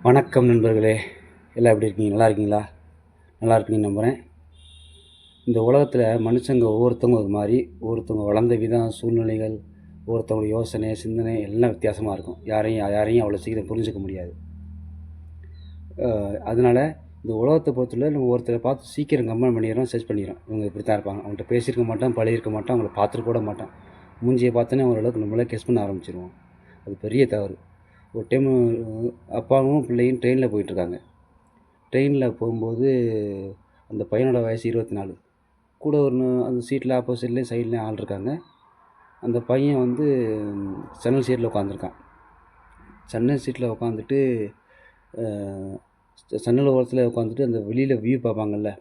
வணக்கம் நண்பர்களே, எல்லாம் எப்படி இருக்கீங்க? நல்லா இருக்கீங்களா? நல்லா இருப்பீங்கன்னு நம்புகிறேன். இந்த உலகத்தில் மனுஷங்க ஒவ்வொருத்தவங்க ஒரு மாதிரி, ஒவ்வொருத்தவங்க வளர்ந்த விதம், சூழ்நிலைகள், ஒவ்வொருத்தவங்க யோசனை, சிந்தனை எல்லாம் வித்தியாசமாக இருக்கும். யாரையும் அவ்வளோ சீக்கிரம் புரிஞ்சிக்க முடியாது. அதனால் இந்த உலகத்தை பொறுத்தவரை நம்ம ஒருத்தரை பார்த்து சீக்கிரம் கம்பேர் பண்ணிடுறோம், சர்ச் பண்ணிடுறோம். இவங்க இப்படி தான் இருப்பாங்க, அவங்கள்ட்ட பேசியிருக்க மாட்டோம், பழகிருக்க மாட்டோம், அவங்கள பார்த்துருக்க கூட மாட்டோம். மூஞ்சியை பார்த்தோன்னே ஓரளவுக்கு நம்மளே கெஸ் பண்ண ஆரம்பிச்சிருவோம். அது பெரிய தவறு. ஒரு டைமு அப்பாவும் பிள்ளையும் ட்ரெயினில் போயிட்டுருக்காங்க. ட்ரெயினில் போகும்போது அந்த பையனோட வயசு 24. கூட அந்த சீட்டில் ஆப்போசிட்லேயும் சைட்லேயும் ஆள் இருக்காங்க. அந்த பையன் வந்து ஜன்னல் சீட்டில் உட்காந்துருக்கான். ஜன்னல் சீட்டில் உட்காந்துட்டு ஜன்னல் ஓரத்தில் உட்காந்துட்டு அந்த வெளியில் வியூ பார்ப்பாங்கள்ல,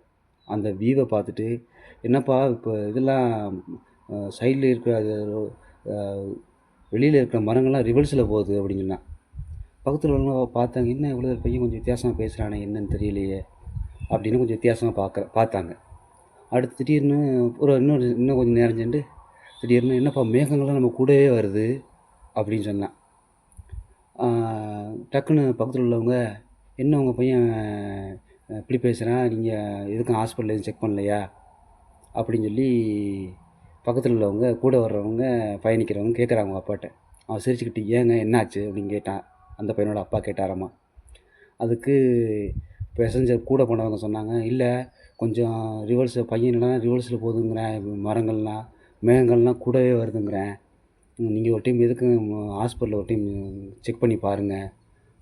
அந்த வியூவை பார்த்துட்டு, என்னப்பா இப்போ இதெல்லாம் சைடில் இருக்கிற வெளியில் இருக்கிற மரங்கள்லாம் ரிவர்ஸில் போகுது அப்படின்னு சொன்னான். பக்கத்தில் உள்ளவங்க பார்த்தாங்க, என்ன இவ்வளோ பையன் கொஞ்சம் வித்தியாசமாக பேசுகிறானே, என்னன்னு தெரியலையே அப்படின்னு கொஞ்சம் வித்தியாசமாக பார்த்தாங்க. அடுத்து திடீர்னு இன்னும் கொஞ்சம் நேரம் சென்று திடீர்னு, என்னப்பா மேகங்கள்லாம் நம்ம கூடவே வருது அப்படின்னு சொன்னான். டக்குன்னு பக்கத்தில் உள்ளவங்க, என்ன உங்கள் பையன் இப்படி பேசுகிறான், நீங்கள் எதுக்கும் ஹாஸ்பிட்டல் எதுவும் செக் பண்ணலையா அப்படின்னு சொல்லி பக்கத்தில் உள்ளவங்க, கூட வர்றவங்க, பயணிக்கிறவங்க கேட்குறாங்க அவங்க அப்பாட்ட. அவன் சிரிச்சுக்கிட்டு, ஏங்க என்னாச்சு அப்படின்னு கேட்டான். அந்த பையனோட அப்பா கேட்டாராம்மா. அதுக்கு பேசஞ்சர் கூட போனவங்க சொன்னாங்க, இல்லை கொஞ்சம் பையன்லாம் ரிவர்ஸில் போகுதுங்கிறேன், மரங்கள்லாம் மேகங்கள்லாம் கூடவே வருதுங்கிறேன், நீங்கள் ஒரு டைம் எதுக்கு ஹாஸ்பிட்டலில் ஒரு டைம் செக் பண்ணி பாருங்கள்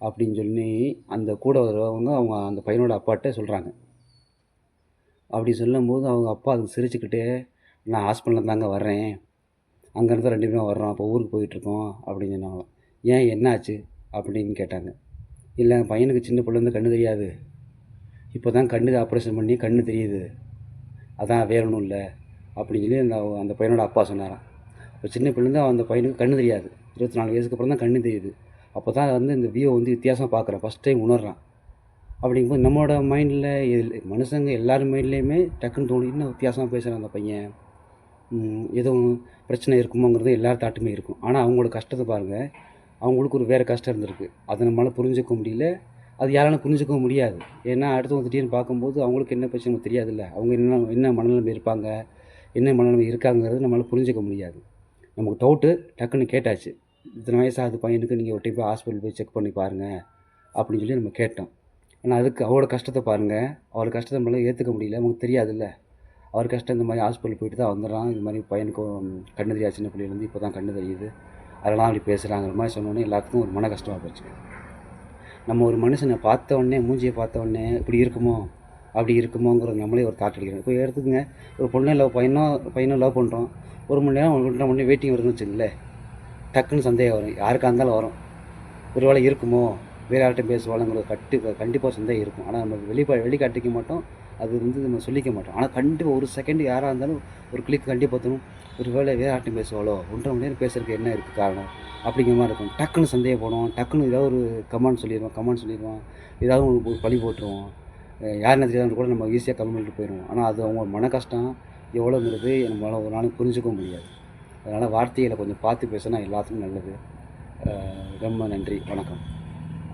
அப்படின்னு சொல்லி அந்த கூட வரவங்க அவங்க அந்த பையனோட அப்பாட்ட சொல்கிறாங்க. அப்படி சொல்லும்போது அவங்க அப்பா அதுக்கு சிரிச்சுக்கிட்டே, நான் ஹாஸ்பிட்டலில் தாங்க வர்றேன், அங்கேருந்து தான் 2 பேரும் வர்றோம், அப்போ ஊருக்கு போயிட்டுருக்கோம் அப்படின்னு சொன்னாங்க. ஏன் என்னாச்சு அப்படின்னு கேட்டாங்க. இல்லை பையனுக்கு சின்ன பிள்ளைலேருந்து கண்ணு தெரியாது, இப்போ தான் கண்ணு ஆப்ரேஷன் பண்ணி கண்ணு தெரியுது, அதான் வேற ஒன்றும் இல்லை அப்படின்னு சொல்லி அந்த பையனோட அப்பா சொன்னாராம். இப்போ சின்ன பிள்ளைலேருந்து அந்த பையனுக்கு கண்ணு தெரியாது, 24 வயசுக்கு அப்புறம் தான் கண்ணு தெரியுது. அப்போ தான் வந்து இந்த வியூவை வந்து வித்தியாசமாக பார்க்குறான், ஃபஸ்ட் டைம் உணர்றான். அப்படிங்கும்போது நம்மளோட மைண்டில் மனுஷங்க எல்லார் மைண்ட்லேயுமே டக்குன்னு தோணும், இன்னும் வித்தியாசமாக பேசுகிறான் அந்த பையன், எதுவும் பிரச்சனை இருக்குமோங்கிறது எல்லார் தாட்டுமே இருக்கும். ஆனால் அவங்களோட கஷ்டத்தை பாருங்கள், அவங்களுக்கு ஒரு வேறு கஷ்டம் இருந்திருக்கு, அதை நம்மளால் புரிஞ்சிக்க முடியல, அது யாராலும் புரிஞ்சிக்கவும் முடியாது. ஏன்னா அடுத்தவங்க திடீர்னு பார்க்கும்போது அவங்களுக்கு என்ன பிரச்சனை நமக்கு தெரியாதுல்ல, அவங்க என்ன மனநிலைமை இருப்பாங்க, என்ன மனநிலைமை இருக்காங்கிறது நம்மளால் புரிஞ்சிக்க முடியாது. நமக்கு டவுட்டு டக்குன்னு கேட்டாச்சு, இத்தனை வயசாகுது பையனுக்கு, நீங்கள் ஒரு டைம் போய் ஹாஸ்பிட்டல் போய் செக் பண்ணி பாருங்கள் அப்படின்னு சொல்லி நம்ம கேட்டோம். ஆனால் அதுக்கு அவரோட கஷ்டத்தை பாருங்கள், அவரோட கஷ்டத்தை நம்மளால் ஏற்றுக்க முடியல, நமக்கு தெரியாதுல்ல. அவர் கஷ்டம் இந்த மாதிரி ஹாஸ்பிட்டல் போயிட்டு தான் வந்துடுறான், இது மாதிரி பையனுக்கும் கண்ணு தெரியாது, சின்ன பிள்ளையிலேருந்து இப்போ தான் கண்ணு தெரியுது, அதெல்லாம் அப்படி பேசுகிறாங்கிற மாதிரி சொன்னோன்னே எல்லாத்துக்கும் ஒரு மன கஷ்டமாக போச்சு. நம்ம ஒரு மனுஷனை பார்த்த உடனே, மூஞ்சியை பார்த்த உடனே இப்படி இருக்குமோ அப்படி இருக்குமோங்கிற நம்மளே ஒரு தாட் அடிக்கிறோம். இப்போ எடுத்துக்கங்க, ஒரு பொண்ணை பையனோ லவ் பண்ணுறோம், 1 மணி நேரம் 1 மணி நேரம் வெயிட்டிங் வருதுன்னு வச்சுங்களேன், டக்குன்னு சந்தேகம் வரும், யாருக்காக இருந்தாலும் வரும். ஒரு வேளை இருக்குமோ, வேறு யார்கிட்டையும் பேசுவாளுங்கிறது கண்டிப்பாக சந்தேகம் இருக்கும். ஆனால் நம்ம வெளிக்காட்டிக்க மாட்டோம், அது வந்து நம்ம சொல்லிக்க மாட்டோம். ஆனால் கண்டிப்பாக ஒரு செகண்ட் யாராக இருந்தாலும் ஒரு கிளிக் கண்டிப்பாக தோணும், ஒரு வேளை வேறு யார்கிட்டையும் பேசுவாளோ, 1.5 மணி நேரம் பேசுறதுக்கு என்ன இருக்குது காரணம் அப்படிங்கிற மாதிரி இருக்கும். டக்குன்னு சந்தேகப்படுவோம், டக்குன்னு ஏதாவது ஒரு கமெண்ட் சொல்லிடுவோம், ஏதாவது ஒரு பழி போட்டுருவோம், யாருன்னு தெரியாதுன்னு கூட நம்ம ஈஸியாக கமெண்ட் பண்ணிட்டு போயிடுவோம். ஆனால் அது அவங்க மன கஷ்டம் எவ்வளோங்கிறது நம்மளால் ஒரு நாள் புரிஞ்சுக்க முடியாது. அதனால் வார்த்தைகளை கொஞ்சம் பார்த்து பேசினா எல்லாத்துக்கும் நல்லது. ரொம்ப நன்றி, வணக்கம்.